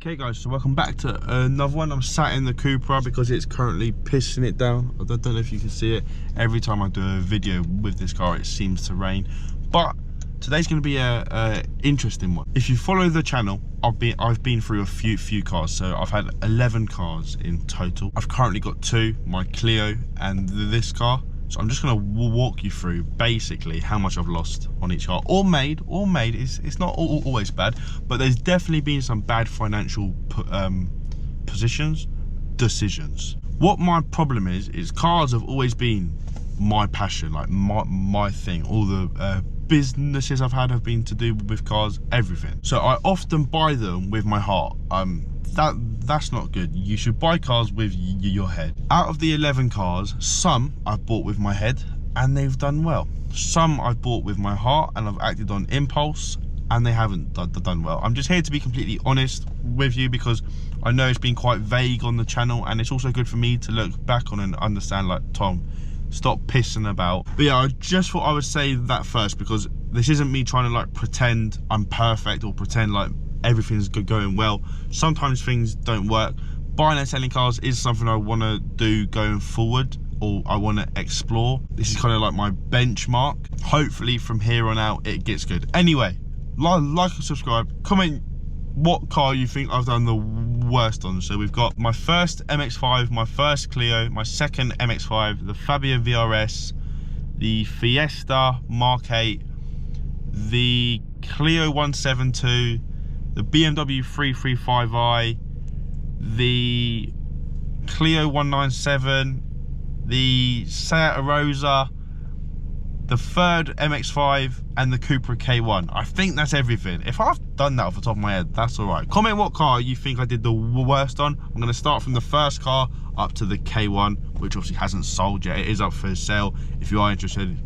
Okay guys, so welcome back to another one. I'm sat in the Cupra because it's currently pissing it down. I don't know if you can see it. Every time I do a video with this car, it seems to rain. But today's going to be a interesting one. If you follow the channel, I've been through a few cars. So I've had 11 cars in total. I've currently got 2, my Clio and this car. So I'm just going to walk you through basically how much I've lost on each car, or made. It's not always bad, but there's definitely been some bad financial decisions. What my problem is cars have always been my passion, like my thing. All the businesses I've had have been to do with cars, everything. So I often buy them with my heart. That's not good. You should buy cars with your head. Out of the 11 cars, some I've bought with my head and they've done well. Some I've bought with my heart and I've acted on impulse and they haven't done well. I'm just here to be completely honest with you because I know it's been quite vague on the channel, and it's also good for me to look back on and understand, like, Tom, stop pissing about. But yeah, I just thought I would say that first, because this isn't me trying to like pretend I'm perfect or pretend like everything's going well. Sometimes things don't work. Buying and selling cars is something I want to do going forward, or I want to explore. This is kind of like my benchmark. Hopefully from here on out it gets good. Anyway, like and subscribe, comment what car you think I've done the worst on. So we've got my first MX-5, my first Clio, my second MX-5, the Fabia VRS, the Fiesta Mark 8, the Clio 172, the BMW 335i, the Clio 197, the Seat Arosa, the third MX-5, and the Cupra K1. I think that's everything. If I've done that off the top of my head, that's all right. Comment what car you think I did the worst on. I'm going to start from the first car up to the K1, which obviously hasn't sold yet. It is up for sale. If you are interested,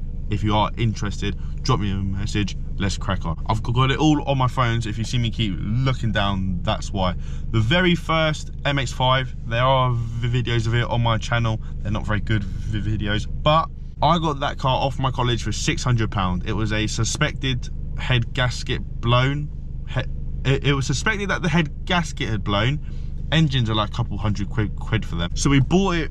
drop me a message. Let's crack on. I've got it all on my phone, so if you see me keep looking down, that's why. The very first MX-5, there are videos of it on my channel. They're not very good videos, but I got that car off my college for £600. It was a suspected head gasket blown. It was suspected that the head gasket had blown. Engines are like a couple hundred quid for them. So we bought it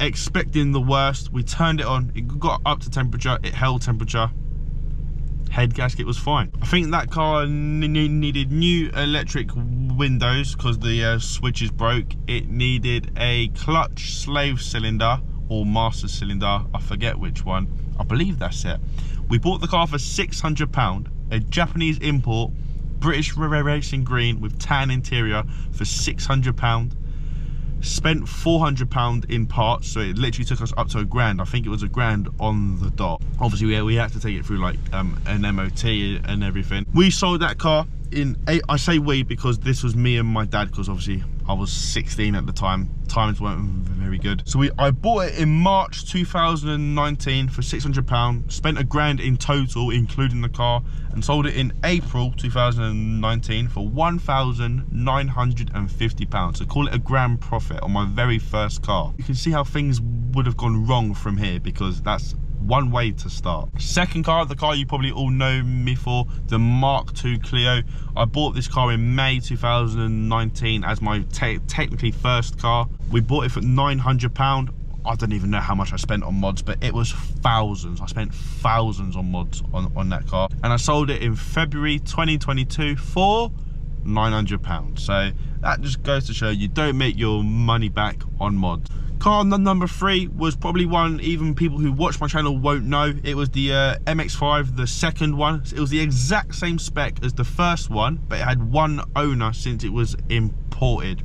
expecting the worst. We turned it on, it got up to temperature, it held temperature. Head gasket was fine. I think that car needed new electric windows because the switches broke. It needed a clutch slave cylinder or master cylinder, I forget which one. I believe that's it. We bought the car for £600, a Japanese import, British racing green with tan interior for £600. Spent £400 in parts, so it literally took us up to £1,000. I think it was £1,000 on the dot. Obviously we had to take it through like an MOT and everything. We sold that car in I say we because this was me and my dad, because obviously I was 16 at the time. Times weren't very good. So I bought it in March 2019 for £600. Spent £1,000 in total, including the car, and sold it in April 2019 for £1,950. So call it a grand profit on my very first car. You can see how things would have gone wrong from here, because that's one way to start. Second car, the car you probably all know me for, the Mark II Clio. I bought this car in May 2019 as my technically first car. We bought it for £900. I don't even know how much I spent on mods, but it was thousands. I spent thousands on mods on that car, and I sold it in February 2022 for £900. So that just goes to show you don't make your money back on mods. Car number 3 was probably one even people who watch my channel won't know. It was the MX-5, the second one. It was the exact same spec as the first one, but it had one owner since it was imported.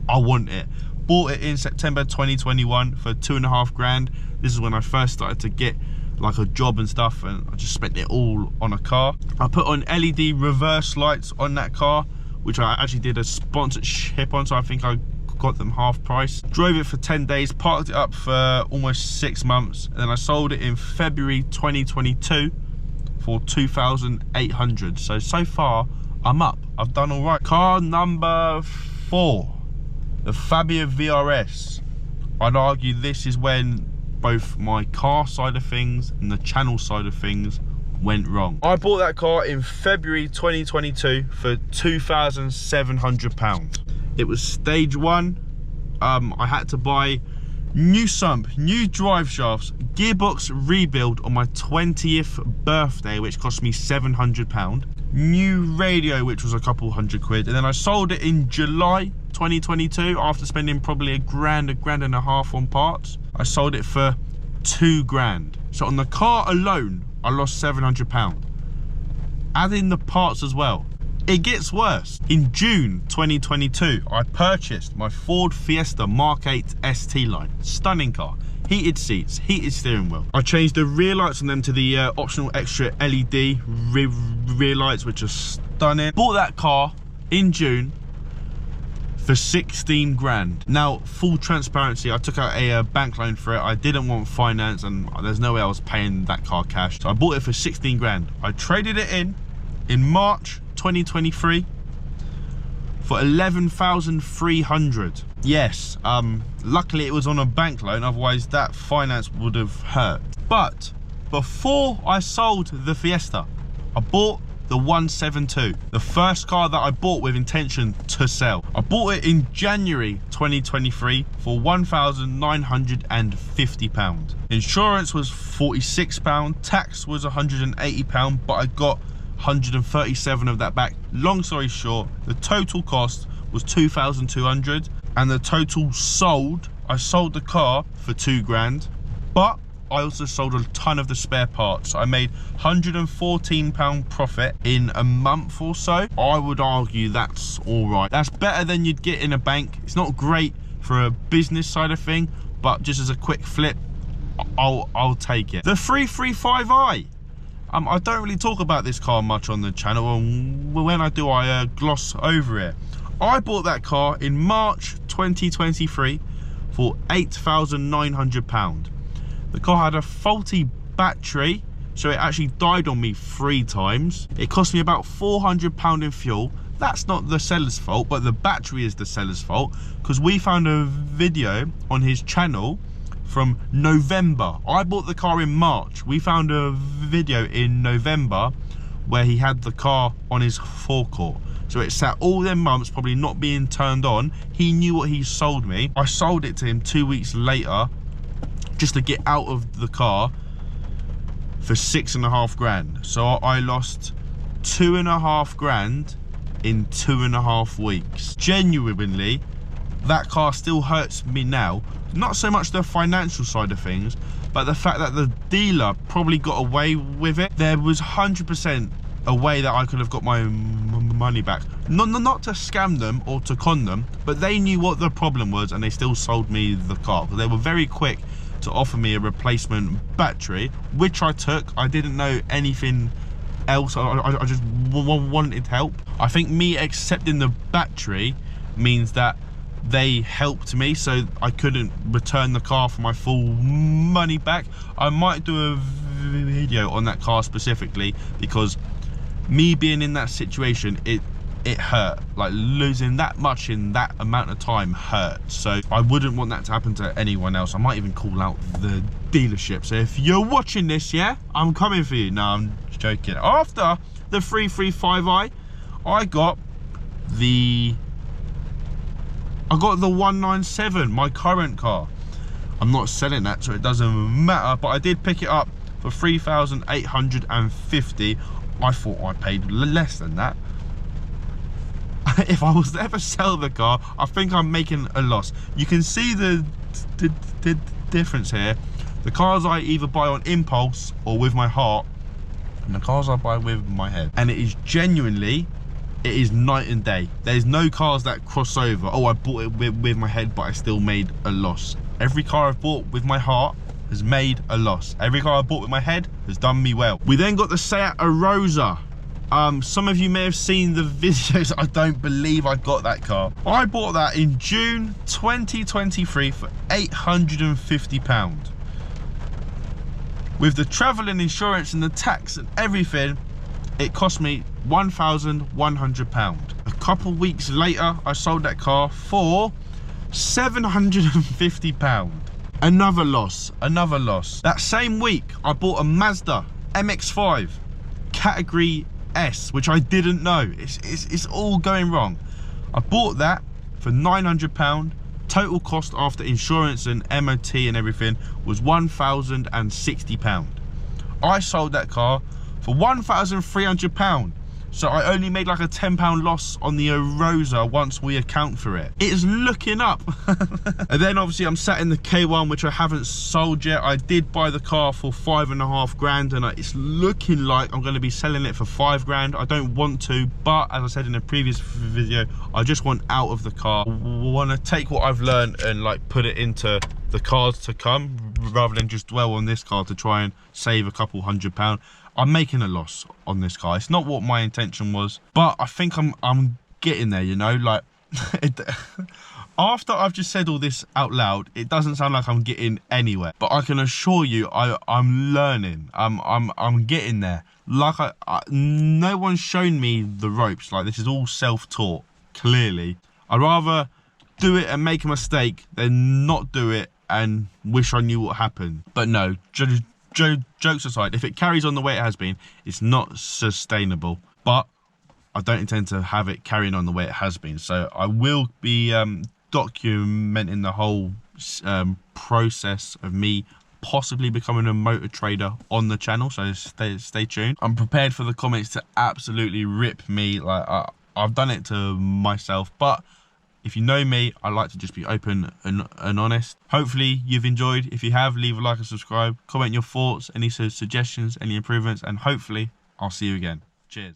I want it. Bought it in September 2021 for £2,500. This is when I first started to get like a job and stuff, and I just spent it all on a car. I put on LED reverse lights on that car, which I actually did a sponsorship on, so I think I got them half price. Drove it for 10 days, parked it up for almost 6 months, and then I sold it in February 2022 for £2,800. So far I'm up, I've done all right. Car number 4, the Fabia VRS. I'd argue this is when both my car side of things and the channel side of things went wrong. I bought that car in February 2022 for £2,700. It was stage 1. I had to buy new sump, new drive shafts, gearbox rebuild on my 20th birthday, which cost me £700. New radio, which was a couple £100, and then I sold it in July 2022 after spending probably £1, £1.50 on parts. I sold it for £2,000. So on the car alone, I lost £700. Add in the parts as well. It gets worse. In June 2022, I purchased my Ford Fiesta Mark 8 ST line. Stunning car. Heated seats, heated steering wheel. I changed the rear lights on them to the optional extra LED rear lights, which are stunning. Bought that car in June for £16,000. Now, full transparency, I took out a bank loan for it. I didn't want finance, and there's no way I was paying that car cash. So I bought it for £16,000. I traded it in March 2023 for 11,300. Yes, luckily it was on a bank loan, otherwise that finance would have hurt. But before I sold the Fiesta, I bought the 172, the first car that I bought with intention to sell. I bought it in January 2023 for £1,950. Insurance was £46, tax was £180, but I got 137 of that back. Long story short, the total cost was 2,200, and the total sold, I sold the car for £2,000, but I also sold a ton of the spare parts. I made £114 profit in a month or so. I would argue that's all right. That's better than you'd get in a bank. It's not great for a business side of thing, but just as a quick flip, I'll take it. The 335i. I don't really talk about this car much on the channel, and when I do, I gloss over it. I bought that car in March 2023 for £8,900. The car had a faulty battery, so it actually died on me 3 times. It cost me about £400 in fuel. That's not the seller's fault, but the battery is the seller's fault, because we found a video on his channel from November. I bought the car in March. We found a video in November where he had the car on his forecourt. So it sat all them months probably not being turned on. He knew what he sold me. I sold it to him 2 weeks later just to get out of the car for £6,500. So I lost £2,500 in 2.5 weeks. Genuinely, that car still hurts me now. Not so much the financial side of things, but the fact that the dealer probably got away with it. There was 100% a way that I could have got my money back. Not to scam them or to con them, but they knew what the problem was, and they still sold me the car. They were very quick to offer me a replacement battery, which I took. I didn't know anything else. I just wanted help. I think me accepting the battery means that they helped me, so I couldn't return the car for my full money back. I might do a video on that car specifically, because me being in that situation, it hurt. Like, losing that much in that amount of time hurt. So I wouldn't want that to happen to anyone else. I might even call out the dealership. So if you're watching this, yeah, I'm coming for you. No, I'm joking. After the 335i, I got the 197, my current car. I'm not selling that, so it doesn't matter, but I did pick it up for 3,850. I thought I paid less than that. If I was to ever sell the car, I think I'm making a loss. You can see the difference here. The cars I either buy on impulse or with my heart, and the cars I buy with my head. And it is genuinely, it is night and day. There's no cars that cross over. Oh, I bought it with my head, but I still made a loss. Every car I've bought with my heart has made a loss. Every car I bought with my head has done me well. We then got the Seat Arosa. Some of you may have seen the videos. I don't believe I got that car. I bought that in June 2023 for £850. With the travel and insurance and the tax and everything, it cost me £1,100. A couple weeks later, I sold that car for £750. Another loss, another loss. That same week, I bought a Mazda MX-5. category S, which I didn't know. It's all going wrong. I bought that for £900. Total cost after insurance and MOT and everything was £1,060. I sold that car for £1,300. So I only made like a £10 loss on the Arosa once we account for it. It is looking up. And then obviously I'm sat in the K1, which I haven't sold yet. I did buy the car for £5,500 and it's looking like I'm going to be selling it for £5,000. I don't want to, but as I said in a previous video, I just want out of the car. I want to take what I've learned and like put it into the cars to come, rather than just dwell on this car to try and save a couple £100. I'm making a loss on this car. It's not what my intention was, but I think I'm getting there, you know, like after I've just said all this out loud, it doesn't sound like I'm getting anywhere, but I can assure you I'm learning. I'm getting there. Like no one's shown me the ropes. Like, this is all self-taught, clearly. I'd rather do it and make a mistake than not do it and wish I knew what happened. But no, jokes aside, if it carries on the way it has been, it's not sustainable. But I don't intend to have it carrying on the way it has been. So I will be documenting the whole process of me possibly becoming a motor trader on the channel. So stay tuned. I'm prepared for the comments to absolutely rip me. Like I've done it to myself, but if you know me, I like to just be open and honest. Hopefully you've enjoyed. If you have, leave a like and subscribe. Comment your thoughts, any suggestions, any improvements, and hopefully I'll see you again. Cheers.